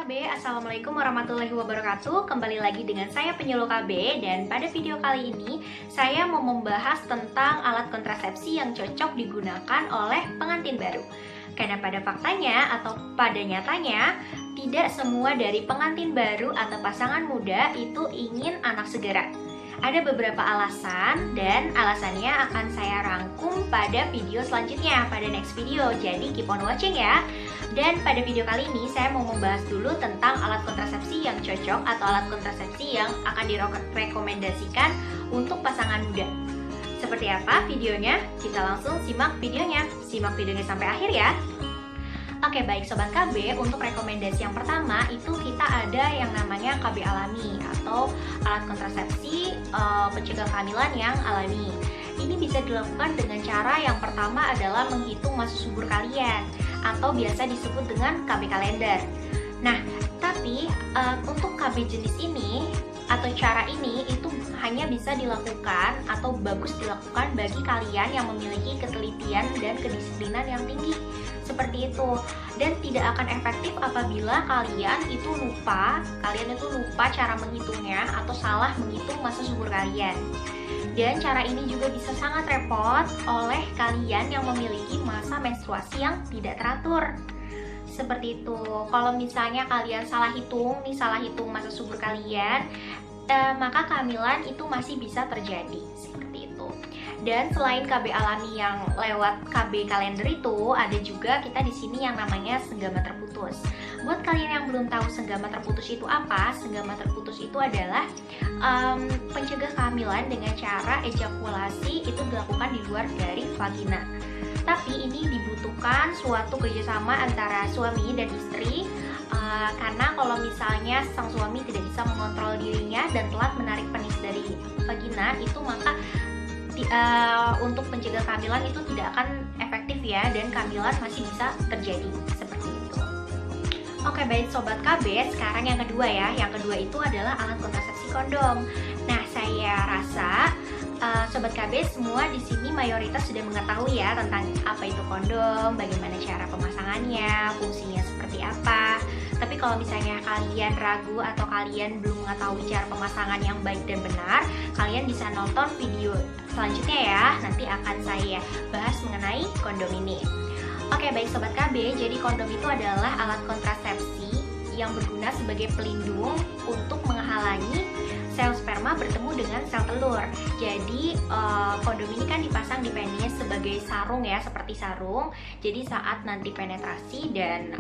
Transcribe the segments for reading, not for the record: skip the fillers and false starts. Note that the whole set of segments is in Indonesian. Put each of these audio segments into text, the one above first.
KB, Assalamualaikum warahmatullahi wabarakatuh. Kembali lagi dengan saya penyuluh KB. Dan pada video kali ini saya mau membahas tentang alat kontrasepsi yang cocok digunakan oleh pengantin baru. Karena pada faktanya atau pada nyatanya tidak semua dari pengantin baru atau pasangan muda itu ingin anak segera. Ada beberapa alasan dan alasannya akan saya rangkum pada video selanjutnya, pada next video. Jadi keep on watching ya. Dan pada video kali ini saya mau membahas dulu tentang alat kontrasepsi yang cocok atau alat kontrasepsi yang akan direkomendasikan untuk pasangan muda. Seperti apa videonya? Kita langsung simak videonya. Simak videonya sampai akhir ya. Oke, baik Sobat KB, untuk rekomendasi yang pertama itu kita ada yang namanya KB alami atau alat kontrasepsi pencegah kehamilan yang alami. Ini bisa dilakukan dengan cara yang pertama adalah menghitung masa subur kalian atau biasa disebut dengan KB kalender. Nah, tapi untuk KB jenis ini atau cara ini itu hanya bisa dilakukan atau bagus dilakukan bagi kalian yang memiliki ketelitian dan kedisiplinan yang tinggi. Seperti itu, dan tidak akan efektif apabila kalian itu lupa cara menghitungnya atau salah menghitung masa subur kalian. Dan cara ini juga bisa sangat repot oleh kalian yang memiliki masa menstruasi yang tidak teratur. Seperti itu. Kalau misalnya kalian salah hitung masa subur kalian, maka kehamilan itu masih bisa terjadi. Seperti itu. Dan selain KB alami yang lewat KB kalender itu, ada juga kita di sini yang namanya senggama terputus. Buat kalian yang belum tahu senggama terputus itu apa, senggama terputus itu adalah pencegah kehamilan dengan cara ejakulasi itu dilakukan di luar dari vagina. Tapi ini dibutuhkan suatu kerjasama antara suami dan istri, karena kalau misalnya sang suami tidak bisa mengontrol dirinya dan telat menarik penis dari vagina itu, maka untuk pencegah kehamilan itu tidak akan efektif ya, dan kehamilan masih bisa terjadi seperti itu. Oke, baik Sobat KB, sekarang yang kedua ya. Yang kedua itu adalah alat kontrasepsi kondom. Nah, saya rasa Sobat KB semua di sini mayoritas sudah mengetahui ya tentang apa itu kondom, bagaimana cara pemasangannya, fungsinya seperti apa. Tapi kalau misalnya kalian ragu atau kalian belum mengetahui cara pemasangan yang baik dan benar, kalian bisa nonton video selanjutnya ya. Nanti akan saya bahas mengenai kondom ini. Oke, baik Sobat KB, jadi kondom itu adalah alat kontrasepsi yang berguna sebagai pelindung untuk menghalangi sel sperma bertemu dengan sel telur. Jadi kondom ini kan dipasang di penis sebagai sarung ya, seperti sarung. Jadi saat nanti penetrasi dan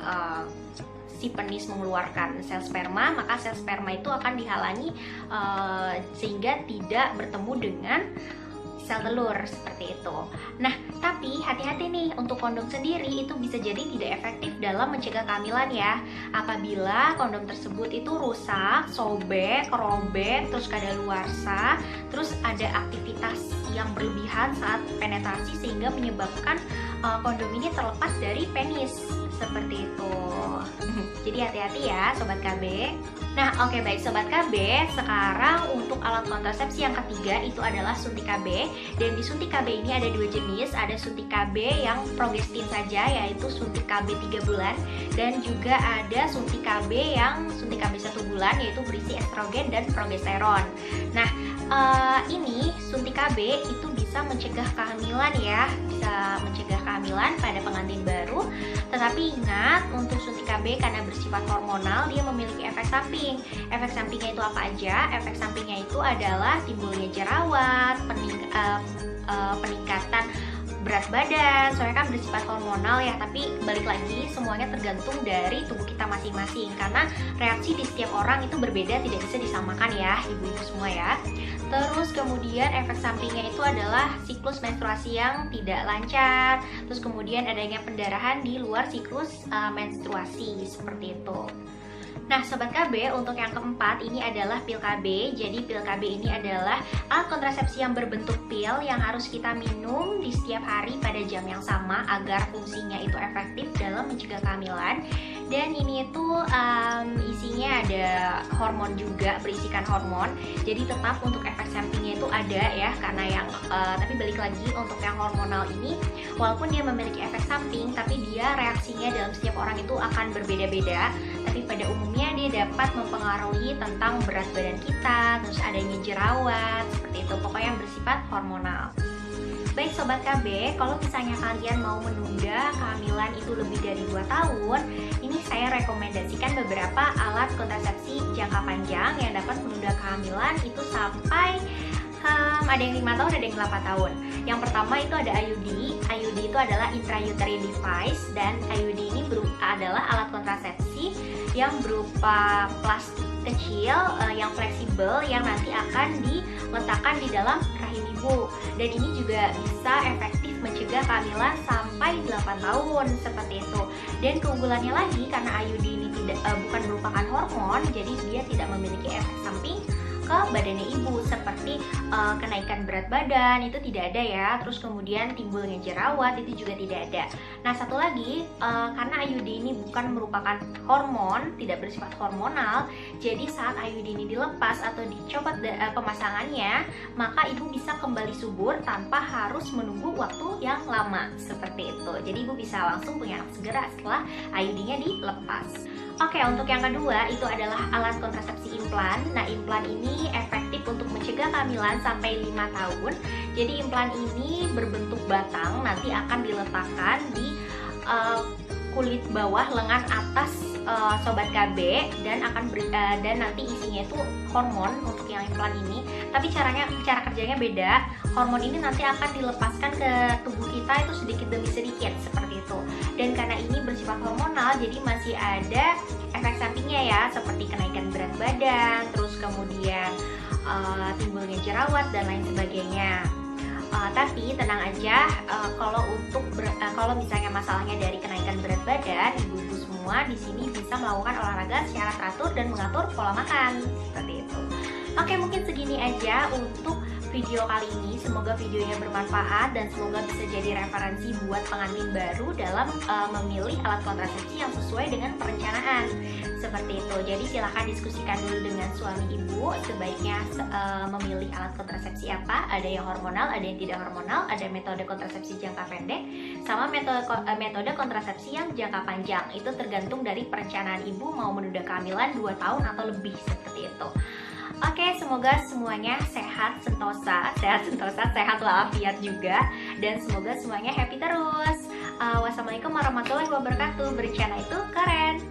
si penis mengeluarkan sel sperma, maka sel sperma itu akan dihalangi sehingga tidak bertemu dengan sel telur seperti itu. Nah, tapi hati-hati nih, untuk kondom sendiri itu bisa jadi tidak efektif dalam mencegah kehamilan ya. Apabila kondom tersebut itu rusak, sobek, robek, terus kadaluarsa, terus ada aktivitas yang berlebihan saat penetrasi sehingga menyebabkan kondom ini terlepas dari penis seperti itu. Jadi hati-hati ya Sobat KB. Nah, oke, baik Sobat KB, sekarang untuk alat kontrasepsi yang ketiga itu adalah suntik KB. Dan di suntik KB ini ada dua jenis, ada suntik KB yang progestin saja, yaitu suntik KB 3 bulan, dan juga ada suntik KB yang suntik KB 1 bulan, yaitu berisi estrogen dan progesteron. Nah, ini suntik KB itu bisa mencegah kehamilan ya, bisa mencegah kehamilan pada pengantin baru. Tetapi ingat, untuk suntik KB karena bersifat hormonal, dia memiliki efek samping. Efek sampingnya itu apa aja? Efek sampingnya itu adalah timbulnya jerawat, peningkatan berat badan, soalnya kan bersifat hormonal ya. Tapi balik lagi, semuanya tergantung dari tubuh kita masing-masing, karena reaksi di setiap orang itu berbeda, tidak bisa disamakan ya ibu-ibu semua ya. Terus kemudian efek sampingnya itu adalah siklus menstruasi yang tidak lancar, terus kemudian adanya pendarahan di luar siklus menstruasi seperti itu. Nah Sobat KB, untuk yang keempat ini adalah pil KB. Jadi pil KB ini adalah alat kontrasepsi yang berbentuk pil yang harus kita minum di setiap hari pada jam yang sama agar fungsinya itu efektif dalam mencegah kehamilan. Dan ini itu isinya ada hormon juga, berisikan hormon. Jadi tetap untuk efek sampingnya itu ada ya, karena yang tapi balik lagi untuk yang hormonal ini, walaupun dia memiliki efek samping, tapi dia reaksinya dalam setiap orang itu akan berbeda-beda. Tapi tapi pada umumnya dia dapat mempengaruhi tentang berat badan kita, terus adanya jerawat, seperti itu, pokoknya yang bersifat hormonal. Baik Sobat KB, kalau misalnya kalian mau menunda kehamilan itu lebih dari 2 tahun, ini saya rekomendasikan beberapa alat kontrasepsi jangka panjang yang dapat menunda kehamilan itu sampai ada yang 5 tahun, ada yang 8 tahun. Yang pertama itu ada IUD. IUD itu adalah intrauterine device, dan IUD ini adalah alat kontrasepsi yang berupa plastik kecil yang fleksibel yang nanti akan diletakkan di dalam rahim ibu, dan ini juga bisa efektif mencegah kehamilan sampai 8 tahun seperti itu. Dan keunggulannya lagi, karena IUD ini bukan merupakan hormon, jadi dia tidak memiliki efek samping ke badannya ibu seperti kenaikan berat badan, itu tidak ada ya. Terus kemudian timbulnya jerawat, itu juga tidak ada. Nah, satu lagi, karena IUD ini bukan merupakan hormon, tidak bersifat hormonal, jadi saat IUD ini dilepas atau dicopot pemasangannya, maka ibu bisa kembali subur tanpa harus menunggu waktu yang lama seperti itu. Jadi ibu bisa langsung punya anak segera setelah IUD-nya dilepas. Oke, untuk yang kedua itu adalah alat kontrasepsi implan. Nah, implan ini efektif untuk mencegah kehamilan sampai 5 tahun. Jadi implan ini berbentuk batang, nanti akan diletakkan di kulit bawah lengan atas Sobat KB, dan dan nanti isinya itu hormon untuk yang implan ini. Tapi cara kerjanya beda. Hormon ini nanti akan dilepaskan ke tubuh kita itu sedikit demi sedikit seperti itu. Dan karena ini bersifat hormonal, jadi masih ada efek sampingnya ya, seperti kenaikan berat badan, terus kemudian timbulnya jerawat dan lain sebagainya. Tapi tenang aja, kalau misalnya masalahnya dari kenaikan berat badan, ibu-ibu semua di sini bisa melakukan olahraga secara teratur dan mengatur pola makan seperti itu. Oke, mungkin segini aja untuk video kali ini. Semoga videonya bermanfaat dan semoga bisa jadi referensi buat pengantin baru dalam memilih alat kontrasepsi yang sesuai dengan perencanaan seperti itu. Jadi silahkan diskusikan dulu dengan suami ibu, sebaiknya memilih alat kontrasepsi apa. Ada yang hormonal, ada yang tidak hormonal, ada metode kontrasepsi jangka pendek, sama metode kontrasepsi yang jangka panjang. Itu tergantung dari perencanaan ibu mau menunda kehamilan 2 tahun atau lebih seperti itu. Oke, semoga semuanya sehat sentosa, sehat walafiat juga, dan semoga semuanya happy terus. Wassalamualaikum warahmatullahi wabarakatuh. Berencana itu keren.